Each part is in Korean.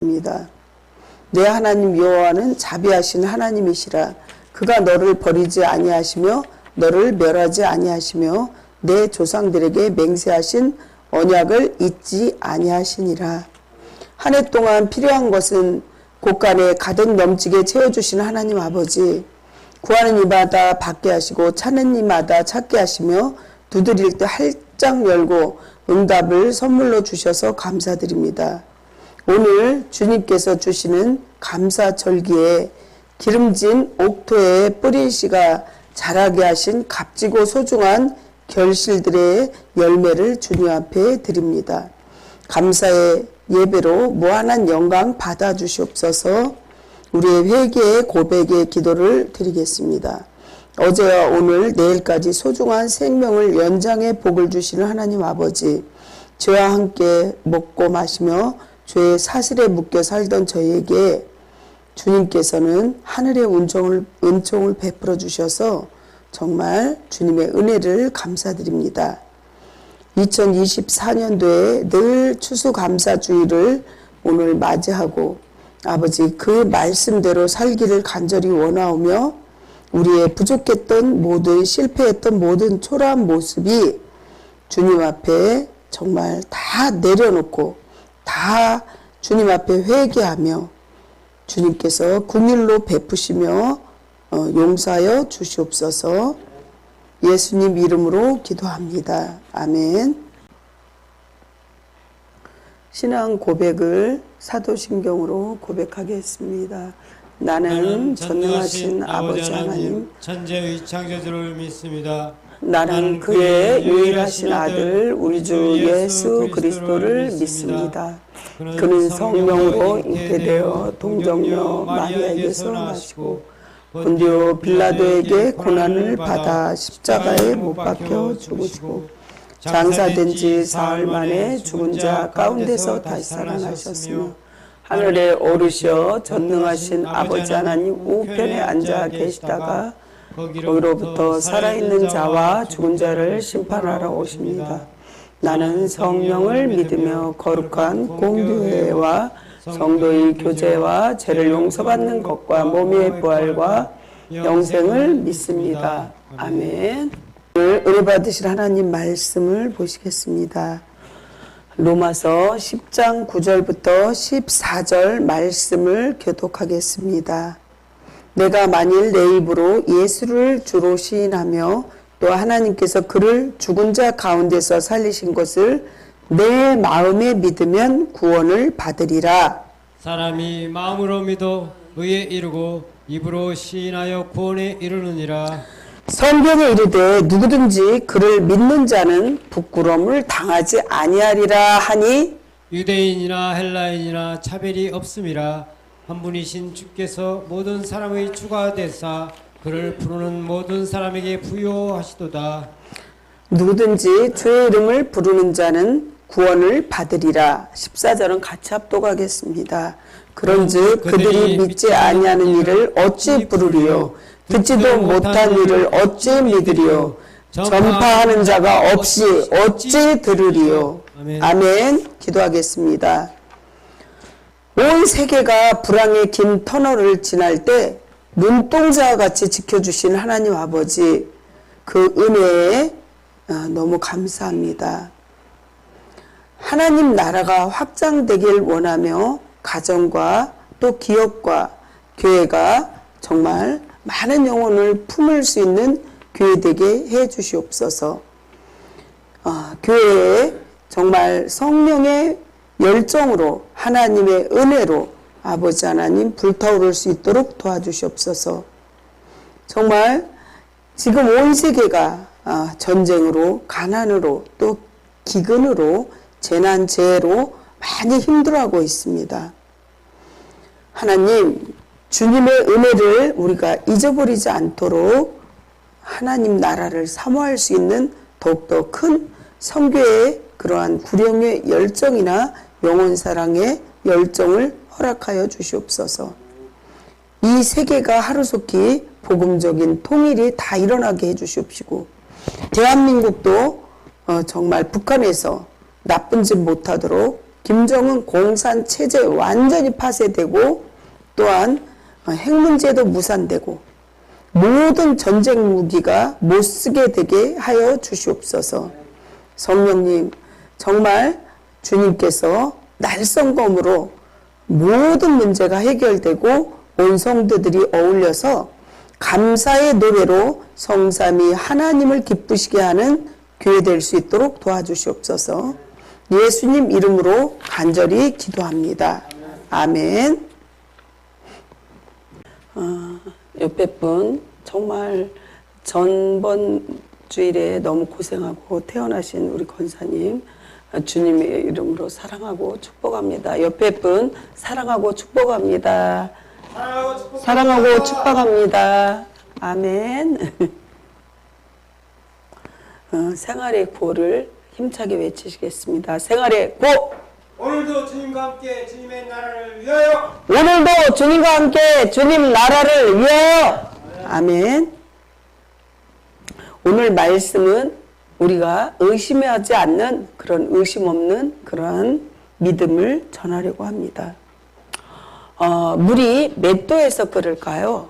입니다. 내 하나님 여호와는 자비하신 하나님이시라. 그가 너를 버리지 아니하시며 너를 멸하지 아니하시며 내 조상들에게 맹세하신 언약을 잊지 아니하시니라. 한 해 동안 필요한 것은 곳간에 가득 넘치게 채워주신 하나님 아버지, 구하는 이마다 받게 하시고 찾는 이마다 찾게 하시며 두드릴 때 활짝 열고 응답을 선물로 주셔서 감사드립니다. 오늘 주님께서 주시는 감사절기에 기름진 옥토에 뿌린 씨가 자라게 하신 값지고 소중한 결실들의 열매를 주님 앞에 드립니다. 감사의 예배로 무한한 영광 받아 주시옵소서. 우리의 회개의 고백의 기도를 드리겠습니다. 어제와 오늘 내일까지 소중한 생명을 연장해 복을 주시는 하나님 아버지, 죄와 함께 먹고 마시며 죄의 사슬에 묶여 살던 저에게 주님께서는 하늘의 은총을 베풀어 주셔서 정말 주님의 은혜를 감사드립니다. 2024년도에 늘 추수감사주의를 오늘 맞이하고 아버지 그 말씀대로 살기를 간절히 원하오며 우리의 부족했던 모든 실패했던 모든 초라한 모습이 주님 앞에 정말 다 내려놓고 다 주님 앞에 회개하며 주님께서 긍휼로 베푸시며 용서하여 주시옵소서. 예수님 이름으로 기도합니다. 아멘. 신앙 고백을 사도신경으로 고백하겠습니다. 나는 전능하신 아버지 하나님 천지의 창조주를 믿습니다. 나는 그의 유일하신 아들 우리 주 예수 그리스도를 믿습니다. 그는 성령으로 잉태되어 동정녀 마리아에게서 나시고 본디오 빌라도에게 고난을 받아 십자가에 못 박혀 죽으시고 장사된 지 사흘 만에 죽은 자 가운데서 다시 살아나셨으며 하늘에 오르셔 전능하신 아버지 하나님 우편에 앉아 계시다가 거기로부터 살아있는 자와 죽은 자를 심판하러 오십니다. 나는 성령을 믿으며 거룩한 공교회와 성도의 교제와 죄를 용서받는 것과 몸의 부활과 영생을 믿습니다. 아멘. 오늘 은혜 받으실 하나님 말씀을 보시겠습니다. 로마서 10장 9절부터 14절 말씀을 교독하겠습니다. 내가 만일 내 입으로 예수를 주로 시인하며 또 하나님께서 그를 죽은 자 가운데서 살리신 것을 내 마음에 믿으면 구원을 받으리라. 사람이 마음으로 믿어 의에 이르고 입으로 시인하여 구원에 이르느니라. 성경에 이르되 누구든지 그를 믿는 자는 부끄러움을 당하지 아니하리라 하니 유대인이나 헬라인이나 차별이 없음이라. 한 분이신 주께서 모든 사람의 주가 되사 그를 부르는 모든 사람에게 부요하시도다. 누구든지 주의 이름을 부르는 자는 구원을 받으리라. 14절은 같이 합독하겠습니다. 그런즉 그들이 믿지 아니하는 일을 어찌 부르리요? 듣지도 못한 일을 어찌 믿으리요? 전파하는 자가 없이 어찌 들으리요? 아멘. 기도하겠습니다. 온 세계가 불황의 긴 터널을 지날 때 눈동자와 같이 지켜주신 하나님 아버지, 그 은혜에 너무 감사합니다. 하나님 나라가 확장되길 원하며 가정과 또 기업과 교회가 정말 많은 영혼을 품을 수 있는 교회 되게 해 주시옵소서. 교회에 정말 성령의 열정으로 하나님의 은혜로 아버지 하나님 불타오를 수 있도록 도와주시옵소서. 정말 지금 온 세계가 전쟁으로 가난으로 또 기근으로 재난재해로 많이 힘들어하고 있습니다. 하나님 주님의 은혜를 우리가 잊어버리지 않도록 하나님 나라를 사모할 수 있는 더욱더 큰 선교의 그러한 구령의 열정이나 영혼사랑의 열정을 허락하여 주시옵소서. 이 세계가 하루속히 복음적인 통일이 다 일어나게 해주시옵시고 대한민국도 정말 북한에서 나쁜 짓 못하도록 김정은 공산 체제 완전히 파쇄되고 또한 핵 문제도 무산되고 모든 전쟁 무기가 못 쓰게 되게 하여 주시옵소서. 성령님, 정말 주님께서 날성검으로 모든 문제가 해결되고 온 성도들이 어울려서 감사의 노래로 성삼위 하나님을 기쁘시게 하는 교회 될 수 있도록 도와주시옵소서. 예수님 이름으로 간절히 기도합니다. 아멘. 옆에 분 정말 전번 주일에 너무 고생하고 퇴원하신 우리 권사님 주님의 이름으로 사랑하고 축복합니다. 옆에 분 사랑하고 축복합니다. 사랑하고 축복합니다. 아멘. 생활의 구호를 힘차게 외치시겠습니다. 생활의 구호. 오늘도 주님과 함께 주님의 나라를 위하여. 오늘도 주님과 함께 주님 나라를 위하여. 아멘. 오늘 말씀은 우리가 의심하지 않는 그런 의심 없는 그러한 믿음을 전하려고 합니다. 물이 몇 도에서 끓을까요?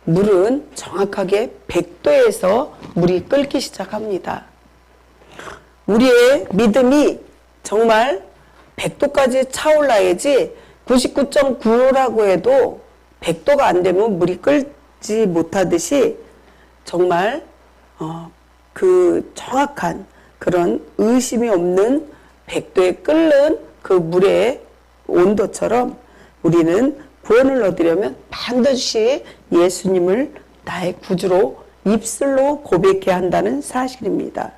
물은 정확하게 100도에서 물이 끓기 시작합니다. 우리의 믿음이 정말 100도까지 차올라야지 99.9라고 해도 100도가 안 되면 물이 끓지 못하듯이 정말 그 정확한 그런 의심이 없는 100도에 끓는 그 물의 온도처럼 우리는 구원을 얻으려면 반드시 예수님을 나의 구주로 입술로 고백해야 한다는 사실입니다.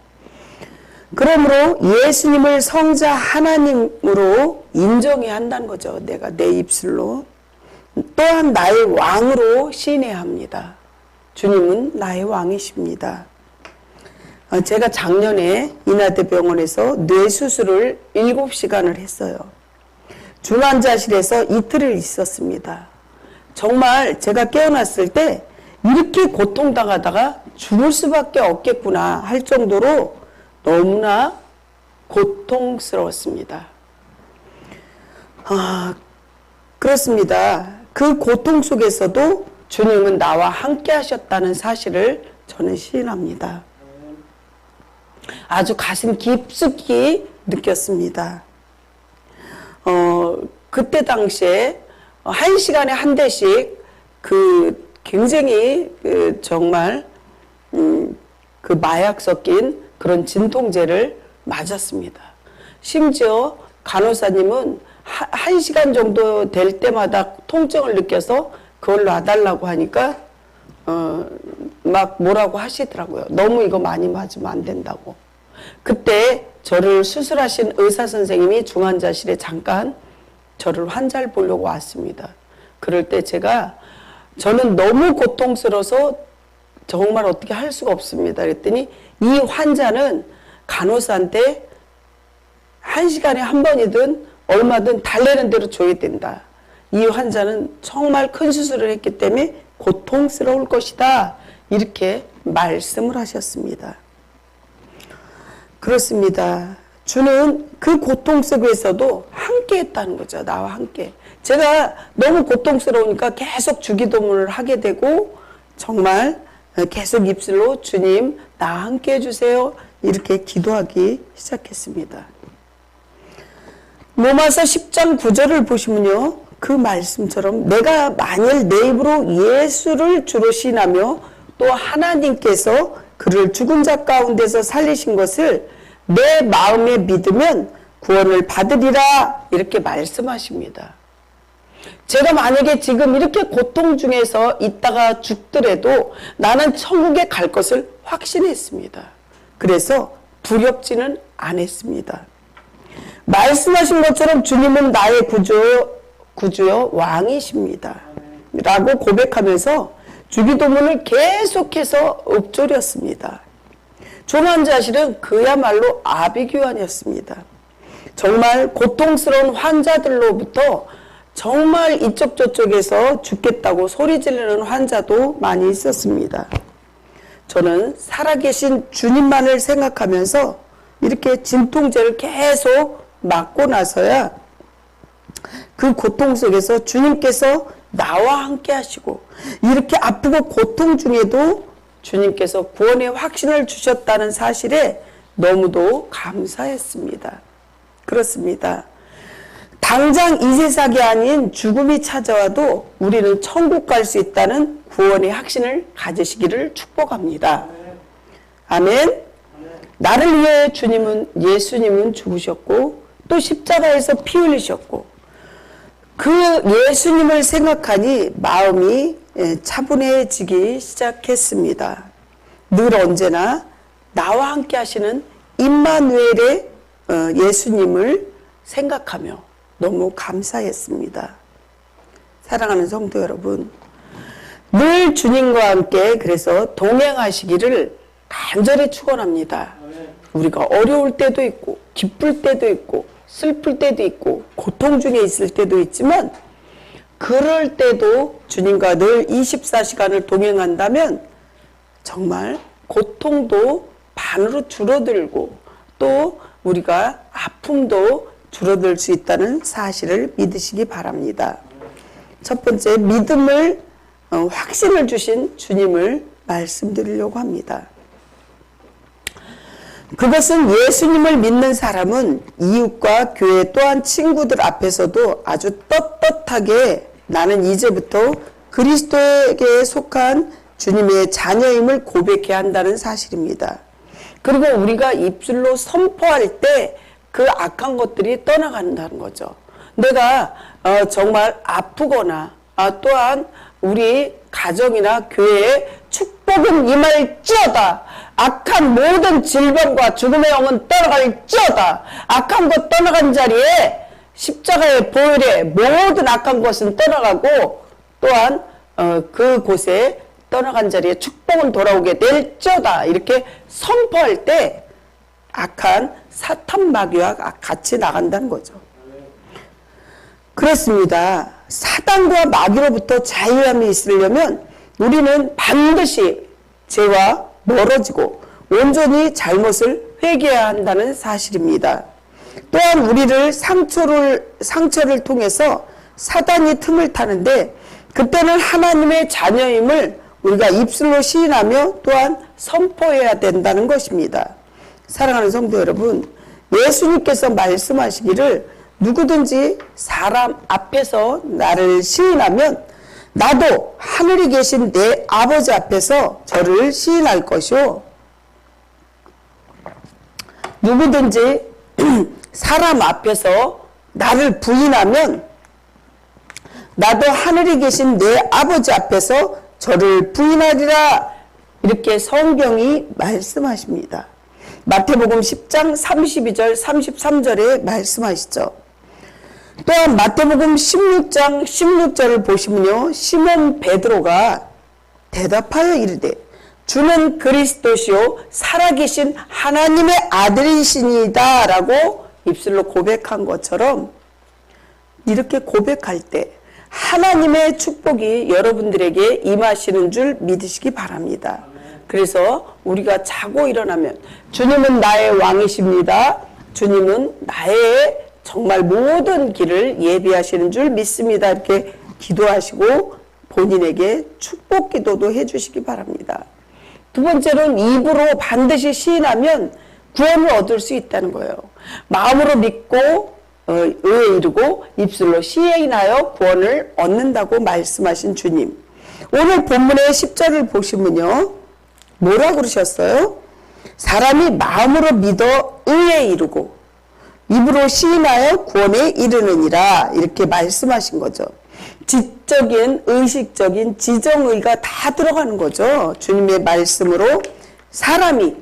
그러므로 예수님을 성자 하나님으로 인정해야 한다는 거죠. 내가 내 입술로. 또한 나의 왕으로 시인해야 합니다. 주님은 나의 왕이십니다. 제가 작년에 인하대병원에서 뇌수술을 7시간을 했어요. 중환자실에서 이틀을 있었습니다. 정말 제가 깨어났을 때 이렇게 고통당하다가 죽을 수밖에 없겠구나 할 정도로 너무나 고통스러웠습니다. 그렇습니다. 그 고통 속에서도 주님은 나와 함께 하셨다는 사실을 저는 시인합니다. 아주 가슴 깊숙이 느꼈습니다. 그때 당시에 1시간에 한 대씩 굉장히 정말 그 마약 섞인 그런 진통제를 맞았습니다. 심지어 간호사님은 1시간 정도 될 때마다 통증을 느껴서 그걸 놔달라고 하니까 막 뭐라고 하시더라고요. 너무 이거 많이 맞으면 안 된다고. 그때 저를 수술하신 의사 선생님이 중환자실에 잠깐 저를 환자를 보려고 왔습니다. 그럴 때 저는 너무 고통스러워서 정말 어떻게 할 수가 없습니다. 그랬더니 이 환자는 간호사한테 1시간에 한 번이든 얼마든 달래는 대로 줘야 된다. 이 환자는 정말 큰 수술을 했기 때문에 고통스러울 것이다. 이렇게 말씀을 하셨습니다. 그렇습니다. 주는 그 고통 속에서도 함께 했다는 거죠. 나와 함께. 제가 너무 고통스러우니까 계속 주기도문을 하게 되고 정말 계속 입술로 주님 나와 함께 해주세요. 이렇게 기도하기 시작했습니다. 로마서 10장 9절을 보시면요. 그 말씀처럼 내가 만일 내 입으로 예수를 주로 시인하며 또 하나님께서 그를 죽은 자 가운데서 살리신 것을 내 마음에 믿으면 구원을 받으리라 이렇게 말씀하십니다. 제가 만약에 지금 이렇게 고통 중에서 있다가 죽더라도 나는 천국에 갈 것을 확신했습니다. 그래서 두렵지는 않았습니다. 말씀하신 것처럼 주님은 나의 구주요 왕이십니다. 라고 고백하면서 주기도문을 계속해서 읊조렸습니다. 중환자실은 그야말로 아비규환이었습니다. 정말 고통스러운 환자들로부터 정말 이쪽 저쪽에서 죽겠다고 소리 지르는 환자도 많이 있었습니다. 저는 살아계신 주님만을 생각하면서 이렇게 진통제를 계속 맞고 나서야 그 고통 속에서 주님께서 나와 함께 하시고 이렇게 아프고 고통 중에도 주님께서 구원의 확신을 주셨다는 사실에 너무도 감사했습니다. 그렇습니다. 당장 이 세상이 아닌 죽음이 찾아와도 우리는 천국 갈 수 있다는 구원의 확신을 가지시기를 축복합니다. 아멘. 나를 위해 예수님은 죽으셨고 또 십자가에서 피 흘리셨고 그 예수님을 생각하니 마음이 차분해지기 시작했습니다. 늘 언제나 나와 함께 하시는 임마누엘의 예수님을 생각하며 너무 감사했습니다. 사랑하는 성도 여러분, 늘 주님과 함께 그래서 동행하시기를 간절히 축원합니다. 우리가 어려울 때도 있고 기쁠 때도 있고 슬플 때도 있고 고통 중에 있을 때도 있지만 그럴 때도 주님과 늘 24시간을 동행한다면 정말 고통도 반으로 줄어들고 또 우리가 아픔도 줄어들 수 있다는 사실을 믿으시기 바랍니다. 첫 번째, 믿음을 확신을 주신 주님을 말씀드리려고 합니다. 그것은 예수님을 믿는 사람은 이웃과 교회 또한 친구들 앞에서도 아주 떳떳하게 나는 이제부터 그리스도에게 속한 주님의 자녀임을 고백해야 한다는 사실입니다. 그리고 우리가 입술로 선포할 때 그 악한 것들이 떠나간다는 거죠. 내가 정말 아프거나 또한 우리 가정이나 교회에 축복은 임할지어다. 악한 모든 질병과 죽음의 영은 떠나갈지어다. 악한 것 떠나간 자리에 십자가의 보혈에 모든 악한 것은 떠나가고 또한 그곳에 떠나간 자리에 축복은 돌아오게 될지어다. 이렇게 선포할 때 악한 사탄 마귀와 같이 나간다는 거죠. 그렇습니다. 사단과 마귀로부터 자유함이 있으려면 우리는 반드시 죄와 멀어지고 온전히 잘못을 회개해야 한다는 사실입니다. 또한 우리를 상처를 통해서 사단이 틈을 타는데 그때는 하나님의 자녀임을 우리가 입술로 시인하며 또한 선포해야 된다는 것입니다. 사랑하는 성도 여러분, 예수님께서 말씀하시기를 누구든지 사람 앞에서 나를 시인하면 나도 하늘에 계신 내 아버지 앞에서 저를 시인할 것이요. 누구든지 사람 앞에서 나를 부인하면 나도 하늘에 계신 내 아버지 앞에서 저를 부인하리라. 이렇게 성경이 말씀하십니다. 마태복음 10장 32절 33절에 말씀하시죠. 또한 마태복음 16장 16절을 보시면요, 시몬 베드로가 대답하여 이르되 주는 그리스도시요 살아계신 하나님의 아들이시니이다 라고 입술로 고백한 것처럼 이렇게 고백할 때 하나님의 축복이 여러분들에게 임하시는 줄 믿으시기 바랍니다. 그래서 우리가 자고 일어나면 주님은 나의 왕이십니다. 주님은 나의 정말 모든 길을 예비하시는 줄 믿습니다. 이렇게 기도하시고 본인에게 축복 기도도 해주시기 바랍니다. 두 번째로는 입으로 반드시 시인하면 구원을 얻을 수 있다는 거예요. 마음으로 믿고 의에 이르고 입술로 시인하여 구원을 얻는다고 말씀하신 주님. 오늘 본문의 10절을 보시면요, 뭐라고 그러셨어요? 사람이 마음으로 믿어 의에 이르고 입으로 시인하여 구원에 이르느니라. 이렇게 말씀하신 거죠. 지적인, 의식적인, 지정의가 다 들어가는 거죠. 주님의 말씀으로 사람이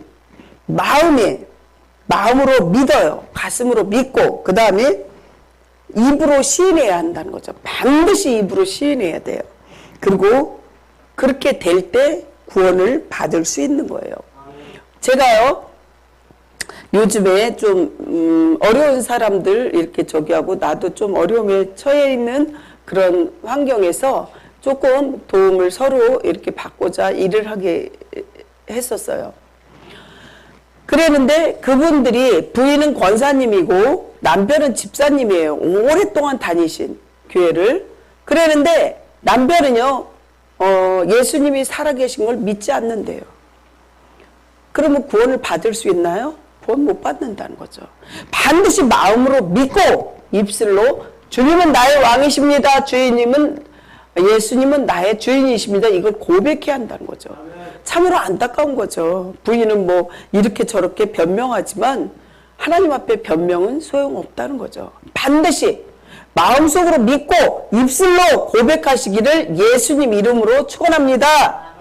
마음으로 믿어요. 가슴으로 믿고 그 다음에 입으로 시인해야 한다는 거죠. 반드시 입으로 시인해야 돼요. 그리고 그렇게 될 때 구원을 받을 수 있는 거예요. 제가요, 요즘에 좀 어려운 사람들 이렇게 하고 나도 좀 어려움에 처해 있는 그런 환경에서 조금 도움을 서로 이렇게 받고자 일을 하게 했었어요. 그랬는데 그분들이 부인은 권사님이고 남편은 집사님이에요. 오랫동안 다니신 교회를. 그랬는데 남편은요, 예수님이 살아계신 걸 믿지 않는데요. 그러면 구원을 받을 수 있나요? 구원 못 받는다는 거죠. 반드시 마음으로 믿고 입술로 주님은 나의 왕이십니다. 예수님은 나의 주인이십니다. 이걸 고백해야 한다는 거죠. 참으로 안타까운 거죠. 부인은 뭐 이렇게 저렇게 변명하지만 하나님 앞에 변명은 소용없다는 거죠. 반드시 마음속으로 믿고 입술로 고백하시기를 예수님 이름으로 축원합니다.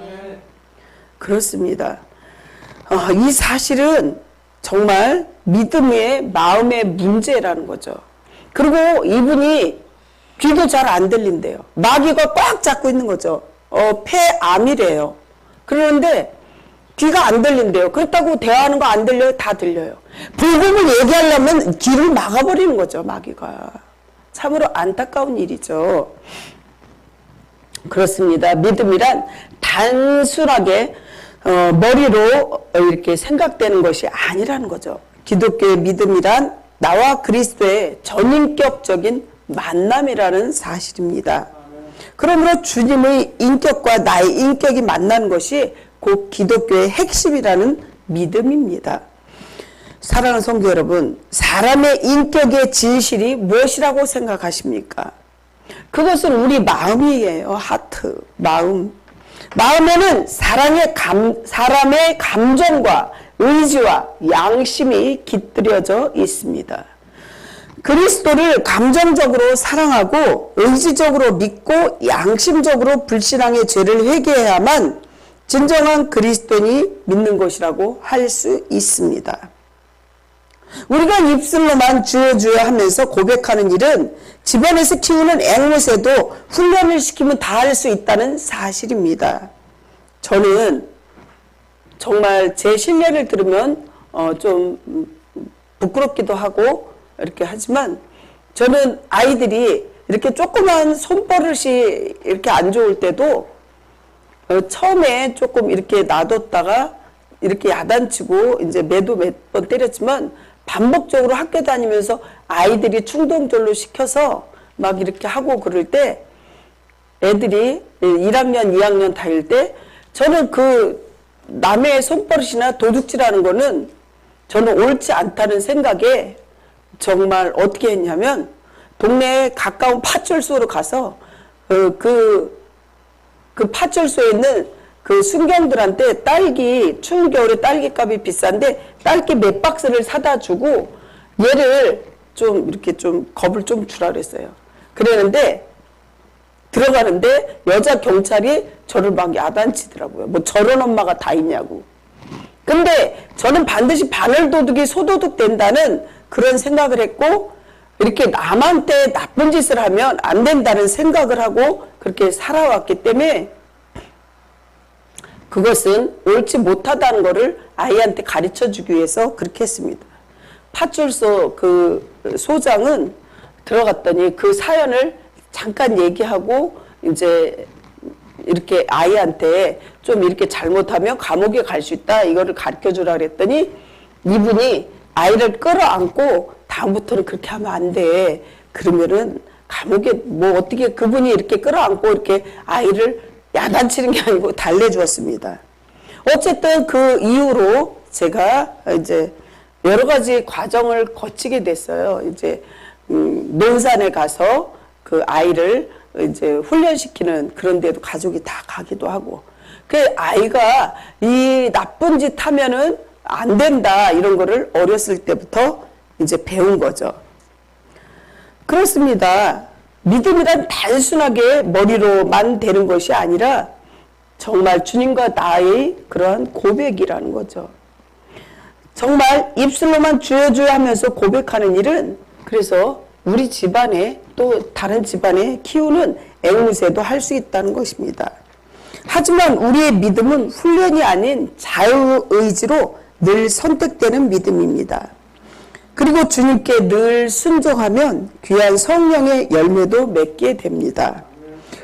그렇습니다. 이 사실은 정말 믿음의 마음의 문제라는 거죠. 그리고 이분이 귀도 잘 안 들린대요. 마귀가 꽉 잡고 있는 거죠. 폐암이래요. 그러는데 귀가 안 들린대요. 그렇다고 대화하는 거 안 들려요? 다 들려요. 복음을 얘기하려면 귀를 막아버리는 거죠, 마귀가. 참으로 안타까운 일이죠. 그렇습니다. 믿음이란 단순하게 머리로 이렇게 생각되는 것이 아니라는 거죠. 기독교의 믿음이란 나와 그리스도의 전인격적인 만남이라는 사실입니다. 그러므로 주님의 인격과 나의 인격이 만나는 것이 곧 기독교의 핵심이라는 믿음입니다. 사랑하는 성도 여러분, 사람의 인격의 진실이 무엇이라고 생각하십니까? 그것은 우리 마음이에요. 하트, 마음. 마음에는 사람의 감정과 의지와 양심이 깃들여져 있습니다. 그리스도를 감정적으로 사랑하고 의지적으로 믿고 양심적으로 불신앙의 죄를 회개해야만 진정한 그리스도인이 믿는 것이라고 할 수 있습니다. 우리가 입술로만 주여 주여 하면서 고백하는 일은 집안에서 키우는 앵무새도 훈련을 시키면 다 할 수 있다는 사실입니다. 저는 정말 제 신뢰를 들으면 좀 부끄럽기도 하고 이렇게 하지만 저는 아이들이 이렇게 조그만 손버릇이 이렇게 안 좋을 때도 처음에 조금 이렇게 놔뒀다가 이렇게 야단치고 이제 매도 몇 번 때렸지만 반복적으로 학교 다니면서 아이들이 충동절로 시켜서 막 이렇게 하고 그럴 때 애들이 1학년, 2학년 다닐 때 저는 그 남의 손버릇이나 도둑질하는 거는 저는 옳지 않다는 생각에 정말 어떻게 했냐면 동네에 가까운 파출소로 가서 그 파출소에 있는 그 순경들한테 추운 겨울에 딸기값이 비싼데 딸기 몇 박스를 사다 주고 얘를 좀 이렇게 좀 겁을 좀 주라 그랬어요. 그랬는데 들어가는데 여자 경찰이 저를 막 야단치더라고요. 뭐 저런 엄마가 다 있냐고. 근데 저는 반드시 바늘도둑이 소도둑 된다는 그런 생각을 했고 이렇게 남한테 나쁜 짓을 하면 안 된다는 생각을 하고 그렇게 살아왔기 때문에 그것은 옳지 못하다는 것을 아이한테 가르쳐주기 위해서 그렇게 했습니다. 파출소 그 소장은 들어갔더니 그 사연을 잠깐 얘기하고 이제 이렇게 아이한테 좀 이렇게 잘못하면 감옥에 갈 수 있다 이거를 가르쳐주라 그랬더니 이분이 아이를 끌어안고 다음부터는 그렇게 하면 안 돼. 그러면은 감옥에 뭐 어떻게 그분이 이렇게 끌어안고 이렇게 아이를 야단치는 게 아니고 달래주었습니다. 어쨌든 그 이후로 제가 이제 여러 가지 과정을 거치게 됐어요. 이제 논산에 가서 그 아이를 이제 훈련시키는 그런 데도 가족이 다 가기도 하고 그 아이가 이 나쁜 짓 하면은 안 된다 이런 거를 어렸을 때부터 이제 배운 거죠. 그렇습니다. 믿음이란 단순하게 머리로만 되는 것이 아니라 정말 주님과 나의 그러한 고백이라는 거죠. 정말 입술로만 주여 주여 하면서 고백하는 일은 그래서 우리 집안에 또 다른 집안에 키우는 앵무새도 할 수 있다는 것입니다. 하지만 우리의 믿음은 훈련이 아닌 자유의지로 늘 선택되는 믿음입니다. 그리고 주님께 늘 순종하면 귀한 성령의 열매도 맺게 됩니다.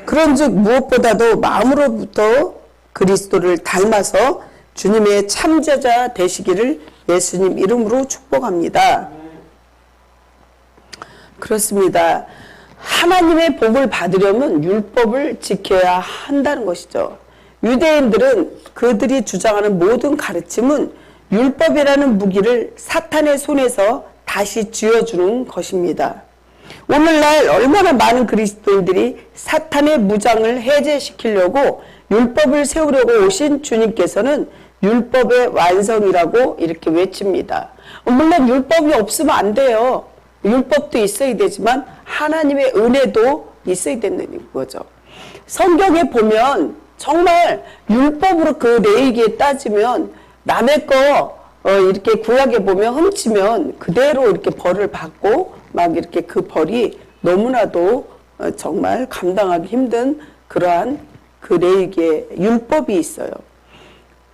그런즉 무엇보다도 마음으로부터 그리스도를 닮아서 주님의 참제자 되시기를 예수님 이름으로 축복합니다. 그렇습니다. 하나님의 복을 받으려면 율법을 지켜야 한다는 것이죠. 유대인들은 그들이 주장하는 모든 가르침은 율법이라는 무기를 사탄의 손에서 다시 쥐어주는 것입니다. 오늘날 얼마나 많은 그리스도인들이 사탄의 무장을 해제시키려고 율법을 세우려고 오신 주님께서는 율법의 완성이라고 이렇게 외칩니다. 물론 율법이 없으면 안 돼요. 율법도 있어야 되지만 하나님의 은혜도 있어야 된다는 거죠. 성경에 보면 정말 율법으로 그 레위기에 따지면 남의 거 이렇게 구약에 보면 훔치면 그대로 이렇게 벌을 받고 막 이렇게 그 벌이 너무나도 정말 감당하기 힘든 그러한 그 레위기의 율법이 있어요.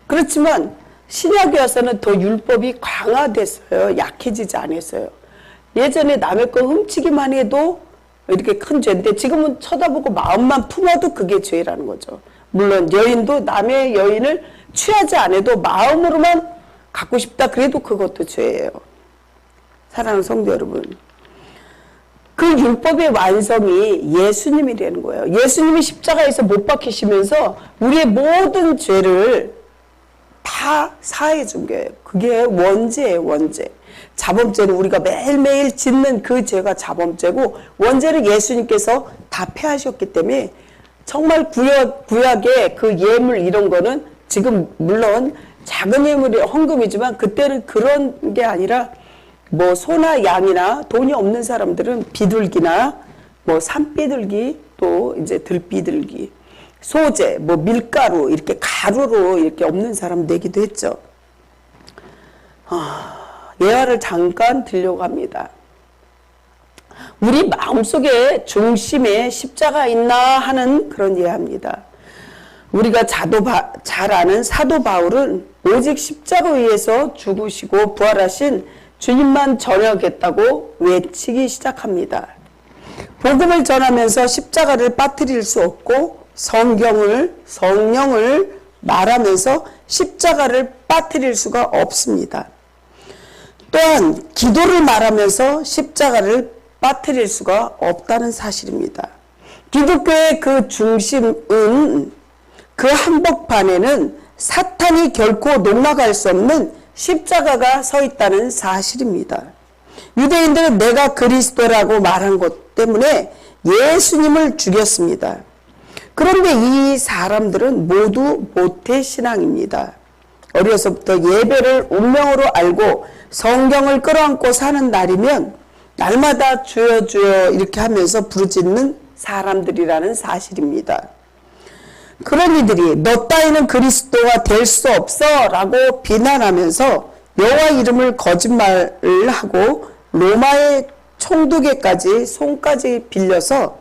그렇지만 신약에 와서는 더 율법이 강화됐어요. 약해지지 않았어요. 예전에 남의 거 훔치기만 해도 이렇게 큰 죄인데 지금은 쳐다보고 마음만 품어도 그게 죄라는 거죠. 물론 여인도 남의 여인을 취하지 않아도 마음으로만 갖고 싶다 그래도 그것도 죄예요. 사랑하는 성도 여러분, 그 율법의 완성이 예수님이라는 거예요. 예수님이 십자가에서 못 박히시면서 우리의 모든 죄를 다 사해 준 거예요. 그게 원죄예요, 원죄. 자범죄는 우리가 매일매일 짓는 그 죄가 자범죄고 원죄는 예수님께서 다 폐하셨기 때문에 정말 구약의 그 예물 이런 거는 지금 물론 작은 예물이 헌금이지만 그때는 그런 게 아니라 뭐 소나 양이나 돈이 없는 사람들은 비둘기나 뭐 산비둘기 또 이제 들비둘기 소재 뭐 밀가루 이렇게 가루로 이렇게 없는 사람 내기도 했죠. 예화를 잠깐 드리려고 합니다. 우리 마음속에 중심에 십자가 있나 하는 그런 예화입니다. 우리가 잘 아는 사도 바울은 오직 십자가 위에서 죽으시고 부활하신 주님만 전하겠다고 외치기 시작합니다. 복음을 전하면서 십자가를 빠뜨릴 수 없고 성령을 말하면서 십자가를 빠뜨릴 수가 없습니다. 또한 기도를 말하면서 십자가를 빠뜨릴 수가 없다는 사실입니다. 기독교의 그 중심은 그 한복판에는 사탄이 결코 농락할 수 없는 십자가가 서 있다는 사실입니다. 유대인들은 내가 그리스도라고 말한 것 때문에 예수님을 죽였습니다. 그런데 이 사람들은 모두 모태신앙입니다. 어려서부터 예배를 운명으로 알고 성경을 끌어안고 사는 날이면 날마다 주여 주여 이렇게 하면서 부르짖는 사람들이라는 사실입니다. 그런 이들이 너 따위는 그리스도가 될 수 없어 라고 비난하면서 여호와 이름을 거짓말을 하고 로마의 총독에까지 손까지 빌려서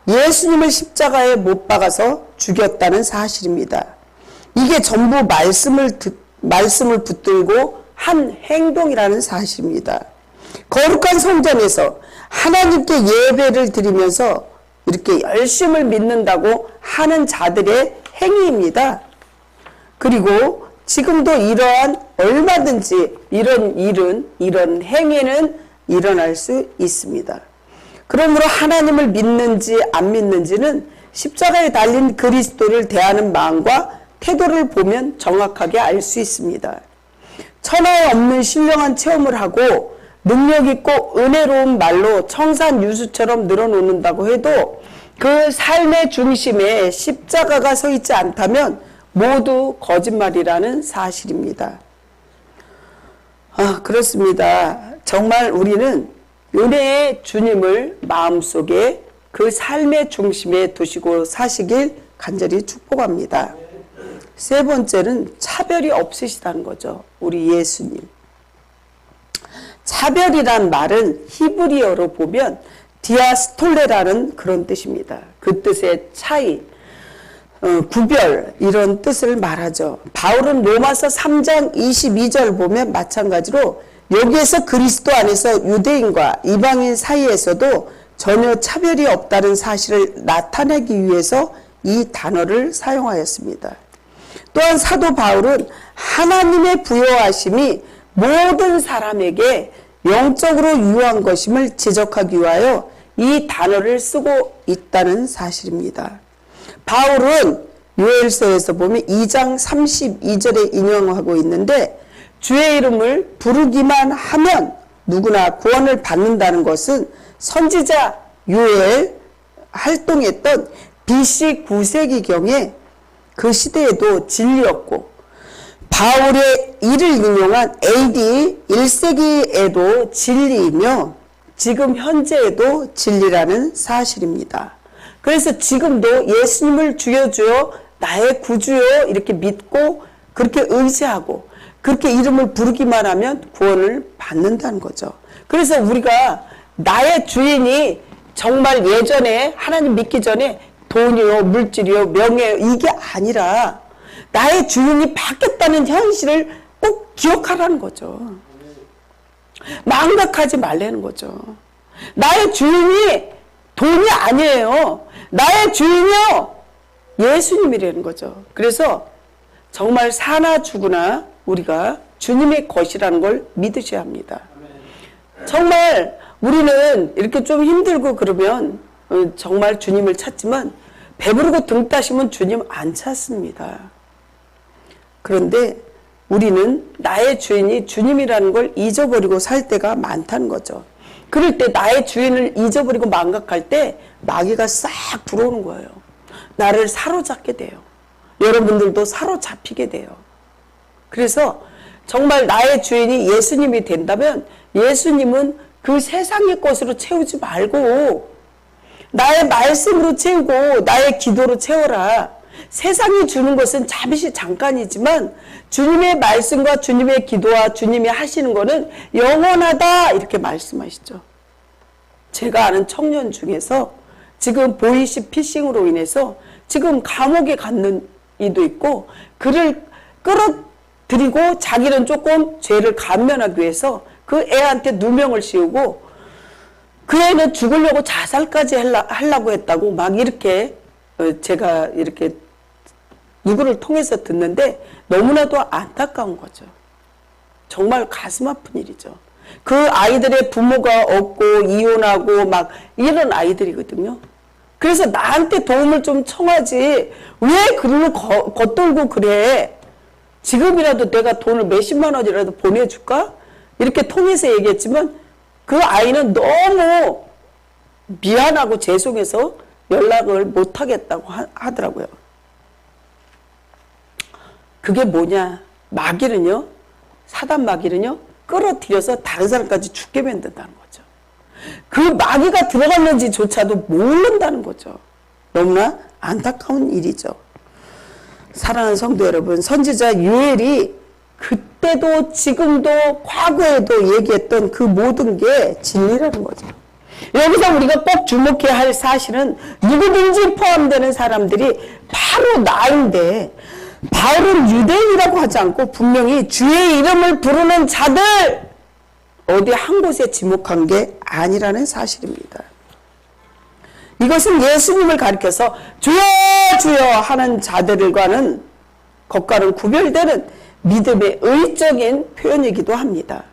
예수님을 십자가에 못 박아서 죽였다는 사실입니다. 이게 전부 말씀을 붙들고 한 행동이라는 사실입니다. 거룩한 성전에서 하나님께 예배를 드리면서 이렇게 열심을 믿는다고 하는 자들의 행위입니다. 그리고 지금도 이러한 얼마든지 이런 행위는 일어날 수 있습니다. 그러므로 하나님을 믿는지 안 믿는지는 십자가에 달린 그리스도를 대하는 마음과 태도를 보면 정확하게 알 수 있습니다. 천하에 없는 신령한 체험을 하고 능력 있고 은혜로운 말로 청산유수처럼 늘어놓는다고 해도 그 삶의 중심에 십자가가 서 있지 않다면 모두 거짓말이라는 사실입니다. 그렇습니다. 정말 우리는 은혜의 주님을 마음속에 그 삶의 중심에 두시고 사시길 간절히 축복합니다. 세 번째는 차별이 없으시다는 거죠. 우리 예수님. 차별이란 말은 히브리어로 보면 디아스톨레라는 그런 뜻입니다. 그 뜻의 차이, 구별 이런 뜻을 말하죠. 바울은 로마서 3장 22절 보면 마찬가지로 여기에서 그리스도 안에서 유대인과 이방인 사이에서도 전혀 차별이 없다는 사실을 나타내기 위해서 이 단어를 사용하였습니다. 또한 사도 바울은 하나님의 부여하심이 모든 사람에게 영적으로 유효한 것임을 지적하기 위하여 이 단어를 쓰고 있다는 사실입니다. 바울은 요엘서에서 보면 2장 32절에 인용하고 있는데 주의 이름을 부르기만 하면 누구나 구원을 받는다는 것은 선지자 요엘 활동했던 BC 9세기경에 그 시대에도 진리였고 바울의 이를 인용한 AD 1세기에도 진리이며 지금 현재에도 진리라는 사실입니다. 그래서 지금도 예수님을 주여 주여 나의 구주여 이렇게 믿고 그렇게 의지하고 그렇게 이름을 부르기만 하면 구원을 받는다는 거죠. 그래서 우리가 나의 주인이 정말 예전에 하나님 믿기 전에 돈이요 물질이요 명예요 이게 아니라 나의 주인이 바뀌었다는 현실을 꼭 기억하라는 거죠. 망각하지 말라는 거죠. 나의 주인이 돈이 아니에요. 나의 주인이요 예수님이라는 거죠. 그래서 정말 사나 죽으나 우리가 주님의 것이라는 걸 믿으셔야 합니다. 정말 우리는 이렇게 좀 힘들고 그러면 정말 주님을 찾지만 배부르고 등 따시면 주님 안 찾습니다. 그런데 우리는 나의 주인이 주님이라는 걸 잊어버리고 살 때가 많다는 거죠. 그럴 때 나의 주인을 잊어버리고 망각할 때 마귀가 싹 들어오는 거예요. 나를 사로잡게 돼요. 여러분들도 사로잡히게 돼요. 그래서 정말 나의 주인이 예수님이 된다면 예수님은 그 세상의 것으로 채우지 말고 나의 말씀으로 채우고 나의 기도로 채워라. 세상이 주는 것은 잠시 잠깐이지만 주님의 말씀과 주님의 기도와 주님이 하시는 것은 영원하다 이렇게 말씀하시죠. 제가 아는 청년 중에서 지금 보이시피싱으로 인해서 지금 감옥에 갔는 이도 있고 그를 끌어들이고 자기는 조금 죄를 감면하기 위해서 그 애한테 누명을 씌우고 그 애는 죽으려고 자살까지 하려고 했다고 막 이렇게 제가 이렇게 누구를 통해서 듣는데 너무나도 안타까운 거죠. 정말 가슴 아픈 일이죠. 그 아이들의 부모가 없고 이혼하고 막 이런 아이들이거든요. 그래서 나한테 도움을 좀 청하지 왜 그를 겉돌고 그래. 지금이라도 내가 돈을 몇십만 원이라도 보내줄까? 이렇게 통해서 얘기했지만 그 아이는 너무 미안하고 죄송해서 연락을 못하겠다고 하더라고요. 그게 뭐냐? 마귀는요, 사단 마귀는요, 끌어들여서 다른 사람까지 죽게 만든다는 거죠. 그 마귀가 들어갔는지조차도 모른다는 거죠. 너무나 안타까운 일이죠. 사랑하는 성도 여러분, 선지자 요엘이 그때도 지금도 과거에도 얘기했던 그 모든 게 진리라는 거죠. 여기서 우리가 꼭 주목해야 할 사실은 누구든지 포함되는 사람들이 바로 나인데 바울은 유대인이라고 하지 않고 분명히 주의 이름을 부르는 자들 어디 한 곳에 지목한 게 아니라는 사실입니다. 이것은 예수님을 가리켜서 주여 주여 하는 자들과는 것과는 구별되는 믿음의 의적인 표현이기도 합니다.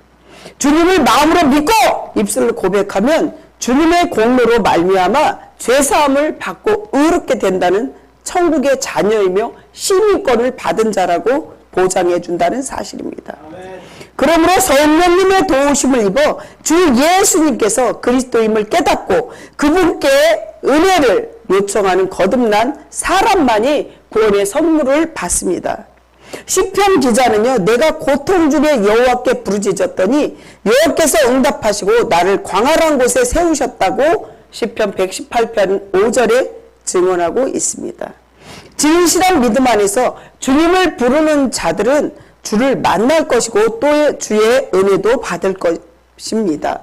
주님을 마음으로 믿고 입술로 고백하면 주님의 공로로 말미암아 죄사함을 받고 의롭게 된다는 천국의 자녀이며 시민권을 받은 자라고 보장해 준다는 사실입니다. 그러므로 성령님의 도우심을 입어 주 예수님께서 그리스도임을 깨닫고 그분께 은혜를 요청하는 거듭난 사람만이 구원의 선물을 받습니다. 시편 기자는요, 내가 고통 중에 여호와께 부르짖었더니 여호와께서 응답하시고 나를 광활한 곳에 세우셨다고 시편 118편 5절에 증언하고 있습니다. 진실한 믿음 안에서 주님을 부르는 자들은 주를 만날 것이고 또 주의 은혜도 받을 것입니다.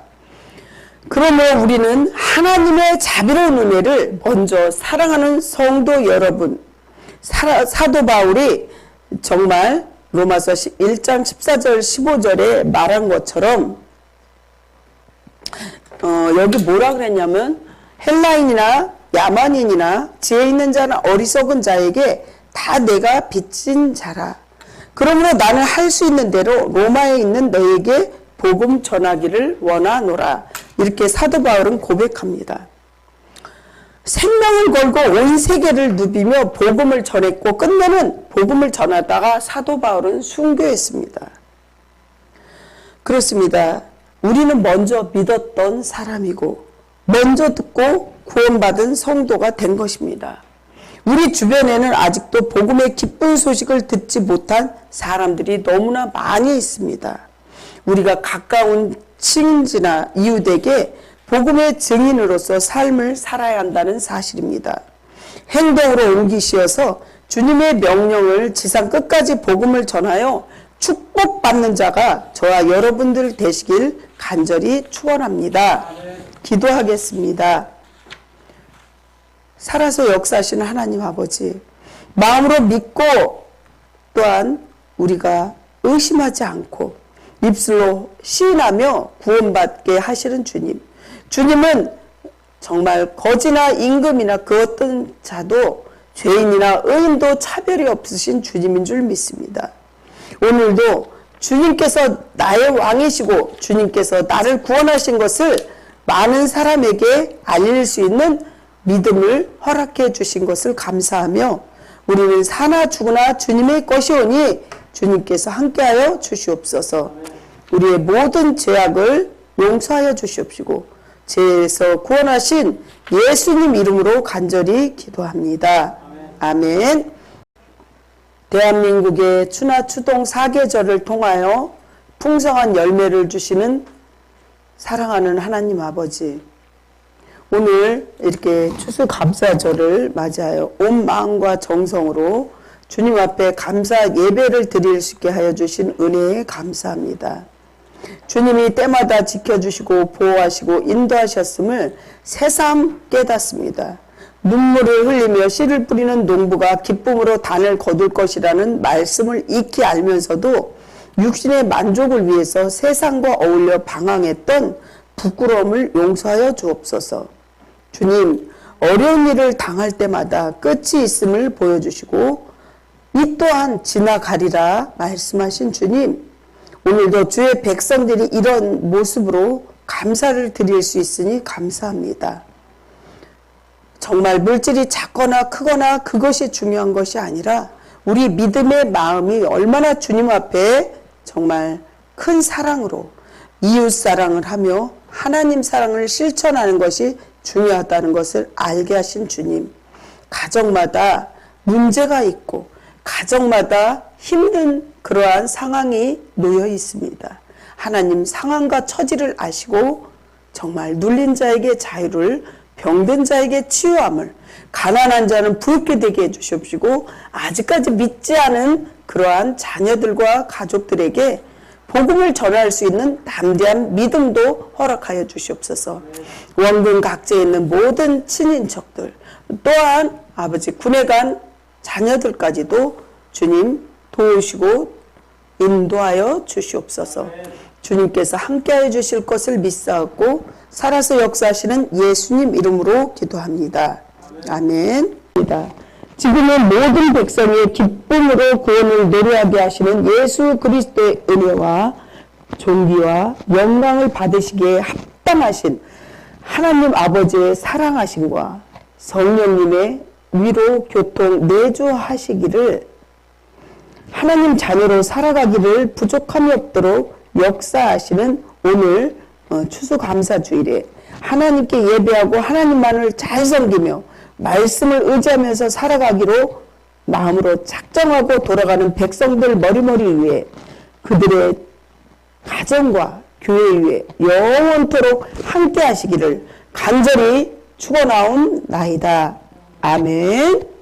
그러므로 우리는 하나님의 자비로운 은혜를 먼저 사랑하는 성도 여러분, 사도 바울이 정말 로마서 1장 14절 15절에 말한 것처럼 여기 뭐라 그랬냐면 헬라인이나 야만인이나 지혜 있는 자나 어리석은 자에게 다 내가 빚진 자라. 그러므로 나는 할 수 있는 대로 로마에 있는 너에게 복음 전하기를 원하노라. 이렇게 사도 바울은 고백합니다. 생명을 걸고 온 세계를 누비며 복음을 전했고 끝내는 복음을 전하다가 사도 바울은 순교했습니다. 그렇습니다. 우리는 먼저 믿었던 사람이고 먼저 듣고 구원받은 성도가 된 것입니다. 우리 주변에는 아직도 복음의 기쁜 소식을 듣지 못한 사람들이 너무나 많이 있습니다. 우리가 가까운 친지나 이웃에게 복음의 증인으로서 삶을 살아야 한다는 사실입니다. 행동으로 옮기시어서 주님의 명령을 지상 끝까지 복음을 전하여 축복받는 자가 저와 여러분들 되시길 간절히 축원합니다. 기도하겠습니다. 살아서 역사하시는 하나님 아버지, 마음으로 믿고 또한 우리가 의심하지 않고 입술로 시인하며 구원받게 하시는 주님. 주님은 정말 거지나 임금이나 그 어떤 자도 죄인이나 의인도 차별이 없으신 주님인 줄 믿습니다. 오늘도 주님께서 나의 왕이시고 주님께서 나를 구원하신 것을 많은 사람에게 알릴 수 있는 믿음을 허락해 주신 것을 감사하며 우리는 사나 죽으나 주님의 것이오니 주님께서 함께하여 주시옵소서. 우리의 모든 죄악을 용서하여 주시옵시고 죄에서 구원하신 예수님 이름으로 간절히 기도합니다. 아멘. 대한민국의 추나 추동 사계절을 통하여 풍성한 열매를 주시는 사랑하는 하나님 아버지, 오늘 이렇게 추수감사절을 맞이하여 온 마음과 정성으로 주님 앞에 감사 예배를 드릴 수 있게 하여 주신 은혜에 감사합니다. 주님이 때마다 지켜주시고 보호하시고 인도하셨음을 새삼 깨닫습니다. 눈물을 흘리며 씨를 뿌리는 농부가 기쁨으로 단을 거둘 것이라는 말씀을 익히 알면서도 육신의 만족을 위해서 세상과 어울려 방황했던 부끄러움을 용서하여 주옵소서. 주님, 어려운 일을 당할 때마다 끝이 있음을 보여주시고 이 또한 지나가리라 말씀하신 주님, 오늘도 주의 백성들이 이런 모습으로 감사를 드릴 수 있으니 감사합니다. 정말 물질이 작거나 크거나 그것이 중요한 것이 아니라 우리 믿음의 마음이 얼마나 주님 앞에 정말 큰 사랑으로 이웃 사랑을 하며 하나님 사랑을 실천하는 것이 중요하다는 것을 알게 하신 주님, 가정마다 문제가 있고 가정마다 힘든 그러한 상황이 놓여 있습니다. 하나님 상황과 처지를 아시고 정말 눌린 자에게 자유를, 병든 자에게 치유함을, 가난한 자는 부유케 되게 해주시옵시고 아직까지 믿지 않은 그러한 자녀들과 가족들에게 복음을 전할 수 있는 담대한 믿음도 허락하여 주시옵소서. 원근 각지에 있는 모든 친인척들 또한 아버지 군에 간 자녀들까지도 주님 도우시고 인도하여 주시옵소서. 주님께서 함께하여 주실 것을 믿사옵고 살아서 역사하시는 예수님 이름으로 기도합니다. 아멘. 지금은 모든 백성의 기쁨으로 구원을 노래하게 하시는 예수 그리스도의 은혜와 존귀와 영광을 받으시기에 합당하신 하나님 아버지의 사랑하심과 성령님의 위로 교통 내주하시기를, 하나님 자녀로 살아가기를 부족함이 없도록 역사하시는 오늘 추수감사주일에 하나님께 예배하고 하나님만을 잘 섬기며 말씀을 의지하면서 살아가기로 마음으로 작정하고 돌아가는 백성들 머리머리 위에 그들의 가정과 교회 위에 영원토록 함께 하시기를 간절히 축원하옵나이다. 아멘.